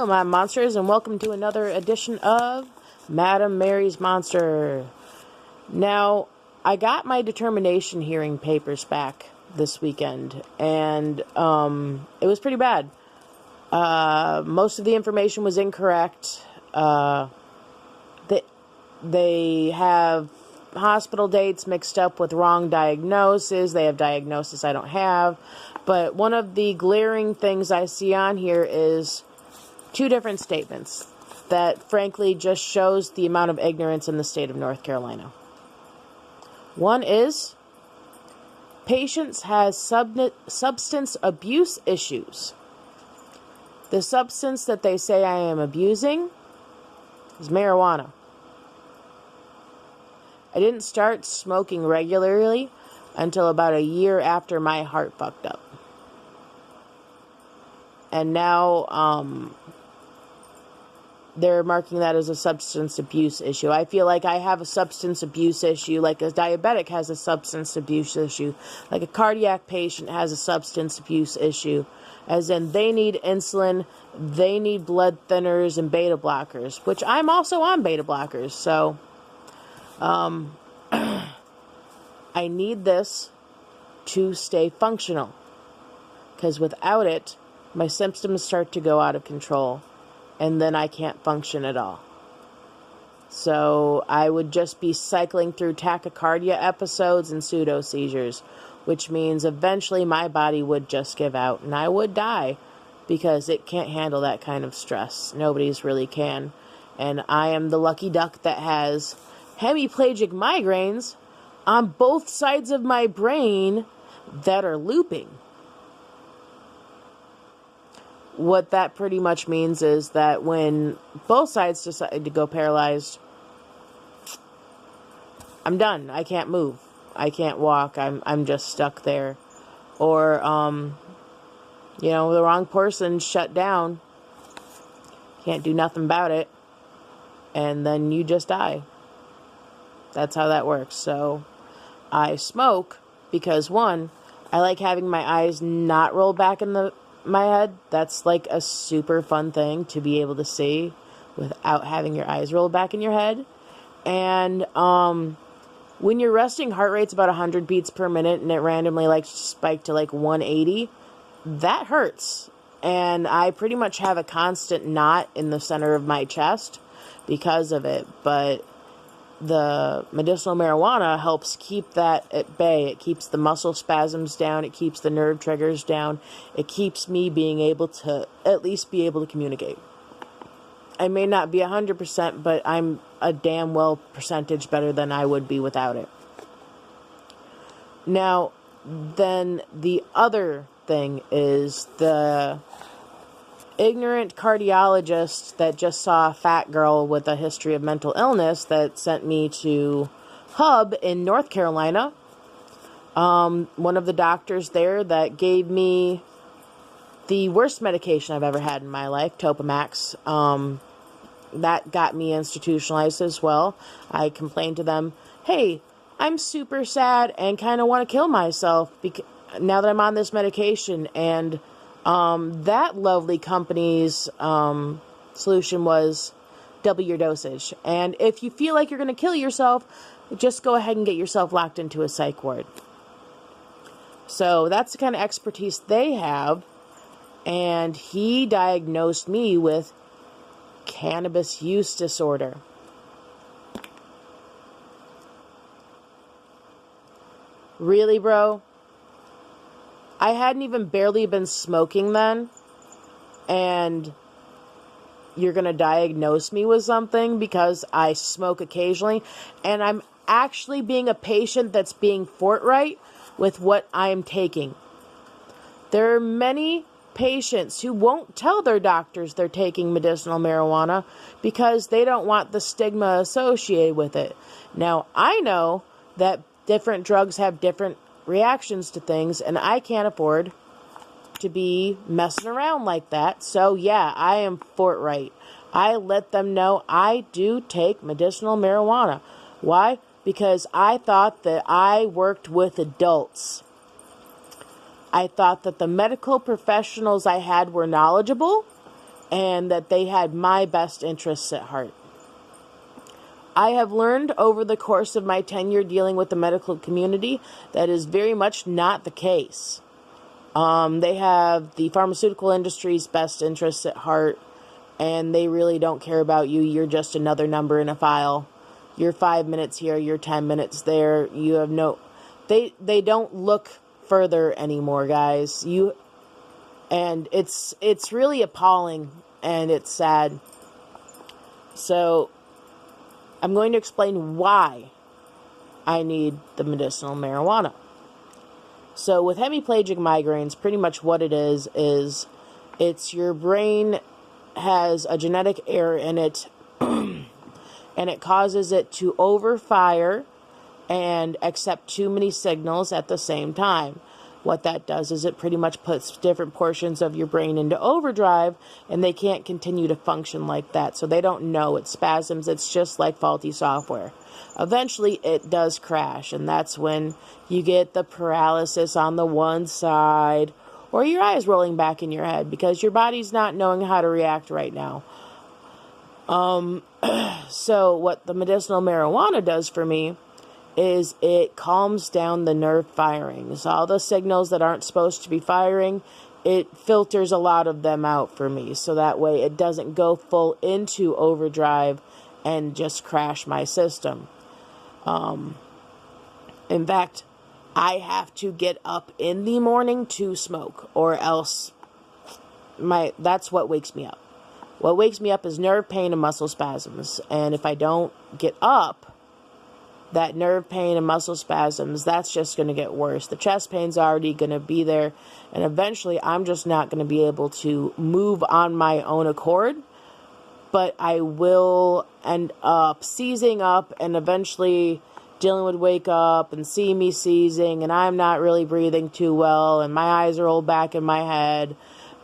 Hello, my monsters, and welcome to another edition of Madam Mary's Monster. Now, I got my determination hearing papers back this weekend, and it was pretty bad. Most of the information was incorrect. They have hospital dates mixed up with wrong diagnoses. They have diagnosis I don't have. But one of the glaring things I see on here is two different statements that frankly just shows the amount of ignorance in the state of North Carolina. One is, patients has substance abuse issues. The substance that they say I am abusing is marijuana. I didn't start smoking regularly until about a year after my heart fucked up. And now they're marking that as a substance abuse issue. I feel like I have a substance abuse issue, like a diabetic has a substance abuse issue, like a cardiac patient has a substance abuse issue, as in they need insulin, they need blood thinners and beta blockers, which I'm also on beta blockers, so I need this to stay functional, because without it, my symptoms start to go out of control, and then I can't function at all. So I would just be cycling through tachycardia episodes and pseudo seizures, which means eventually my body would just give out, and I would die, because it can't handle that kind of stress. Nobody's really can. And I am the lucky duck that has hemiplegic migraines on both sides of my brain that are looping. What that pretty much means is that when both sides decide to go paralyzed, I'm done. I can't move. I can't walk. I'm just stuck there. Or, the wrong person shut down. Can't do nothing about it. And then you just die. That's how that works. So I smoke because, one, I like having my eyes not roll back in my head. That's like a super fun thing to be able to see without having your eyes roll back in your head. And when your resting heart rate's about 100 beats per minute and it randomly spiked to 180, that hurts. And I pretty much have a constant knot in the center of my chest because of it. But the medicinal marijuana helps keep that at bay. It keeps the muscle spasms down. It keeps the nerve triggers down. It keeps me being able to at least be able to communicate. I may not be 100%, but I'm a damn well percentage better than I would be without it. Now, then the other thing is the ignorant cardiologist that just saw a fat girl with a history of mental illness that sent me to Hub in North Carolina. One of the doctors there that gave me the worst medication I've ever had in my life, Topamax. That got me institutionalized as well. I complained to them, hey, I'm super sad and kind of want to kill myself now that I'm on this medication. And that lovely company's solution was double your dosage. And if you feel like you're going to kill yourself, just go ahead and get yourself locked into a psych ward. So that's the kind of expertise they have. And he diagnosed me with cannabis use disorder. Really, bro? I hadn't even barely been smoking then, and you're going to diagnose me with something because I smoke occasionally, and I'm actually being a patient that's being forthright with what I'm taking. There are many patients who won't tell their doctors they're taking medicinal marijuana because they don't want the stigma associated with it. Now, I know that different drugs have different reactions to things, and I can't afford to be messing around like that. So yeah, I am forthright. I let them know I do take medicinal marijuana. Why? Because I thought that I worked with adults. I thought that the medical professionals I had were knowledgeable, and that they had my best interests at heart. I have learned over the course of my tenure dealing with the medical community that is very much not the case. They have the pharmaceutical industry's best interests at heart, and they really don't care about you. You're just another number in a file. You're 5 minutes here, you're 10 minutes there. You have no... They don't look further anymore, guys. And it's really appalling, and it's sad. So, I'm going to explain why I need the medicinal marijuana. So, with hemiplegic migraines, pretty much what it is it's your brain has a genetic error in it, and it causes it to overfire and accept too many signals at the same time. What that does is it pretty much puts different portions of your brain into overdrive, and they can't continue to function like that. So they don't know. It spasms. It's just like faulty software. Eventually, it does crash, and that's when you get the paralysis on the one side, or your eyes rolling back in your head, because your body's not knowing how to react right now. So what the medicinal marijuana does for me is it calms down the nerve firings. All the signals that aren't supposed to be firing, it filters a lot of them out for me. So that way it doesn't go full into overdrive and just crash my system. In fact, I have to get up in the morning to smoke, or else that's what wakes me up. What wakes me up is nerve pain and muscle spasms. And if I don't get up, that nerve pain and muscle spasms, that's just going to get worse. The chest pain's already going to be there, and eventually I'm just not going to be able to move on my own accord, but I will end up seizing up and eventually Dylan would wake up and see me seizing, and I'm not really breathing too well, and my eyes are rolled back in my head,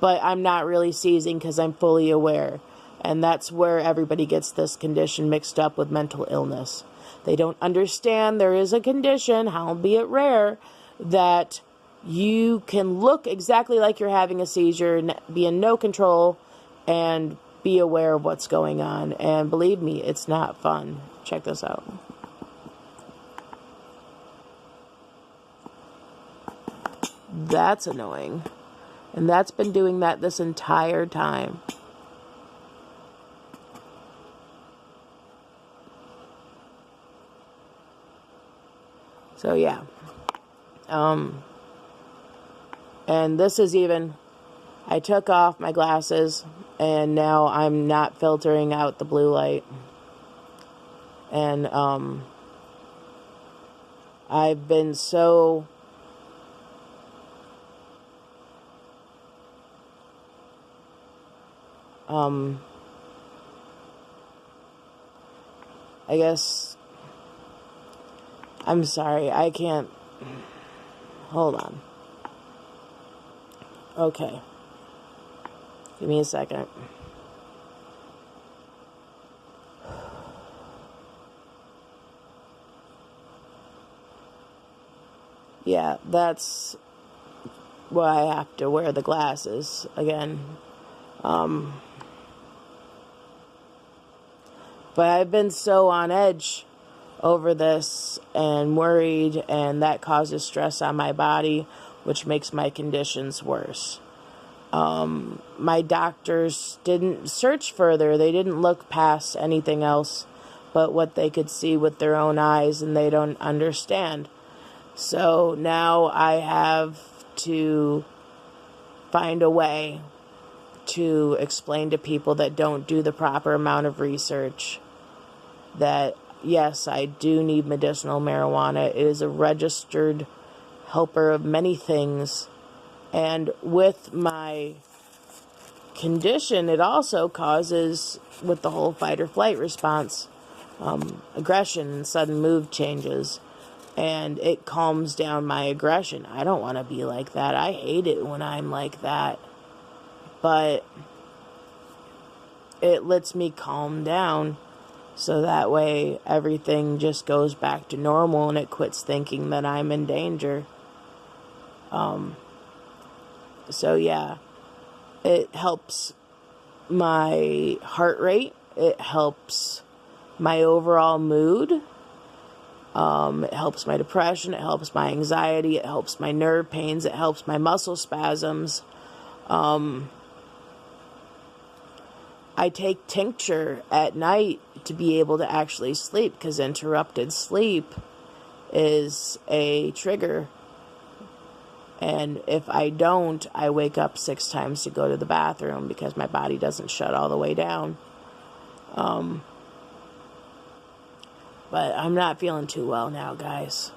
but I'm not really seizing because I'm fully aware. And that's where everybody gets this condition mixed up with mental illness. They don't understand there is a condition, albeit rare, that you can look exactly like you're having a seizure, be in no control, and be aware of what's going on. And believe me, it's not fun. Check this out. That's annoying. And that's been doing that this entire time. So yeah, and this is even, I took off my glasses, and now I'm not filtering out the blue light, and I've been so, I guess, I'm sorry, I can't, hold on. Okay. Give me a second. Yeah, that's why I have to wear the glasses again. But I've been so on edge over this and worried, and that causes stress on my body, which makes my conditions worse. My doctors didn't search further. They didn't look past anything else but what they could see with their own eyes, and they don't understand. So now I have to find a way to explain to people that don't do the proper amount of research that, yes, I do need medicinal marijuana. It is a registered helper of many things. And with my condition, it also causes, with the whole fight or flight response, aggression and sudden mood changes. And it calms down my aggression. I don't want to be like that. I hate it when I'm like that. But it lets me calm down, so that way everything just goes back to normal and it quits thinking that I'm in danger. So yeah, it helps my heart rate. It helps my overall mood. It helps my depression. It helps my anxiety. It helps my nerve pains. It helps my muscle spasms. I take tincture at night to be able to actually sleep, because interrupted sleep is a trigger. And if I don't, I wake up 6 times to go to the bathroom because my body doesn't shut all the way down. But I'm not feeling too well now, guys.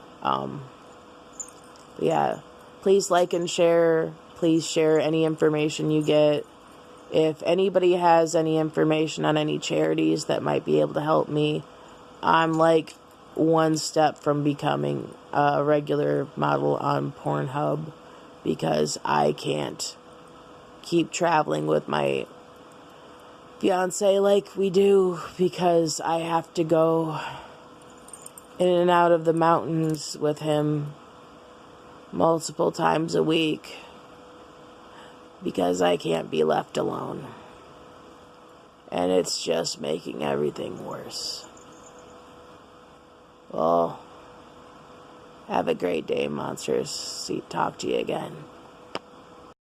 Yeah, please like and share. Please share any information you get. If anybody has any information on any charities that might be able to help me, I'm like one step from becoming a regular model on Pornhub, because I can't keep traveling with my fiance like we do, because I have to go in and out of the mountains with him multiple times a week, because I can't be left alone. And it's just making everything worse. Well, have a great day, monsters. Talk to you again.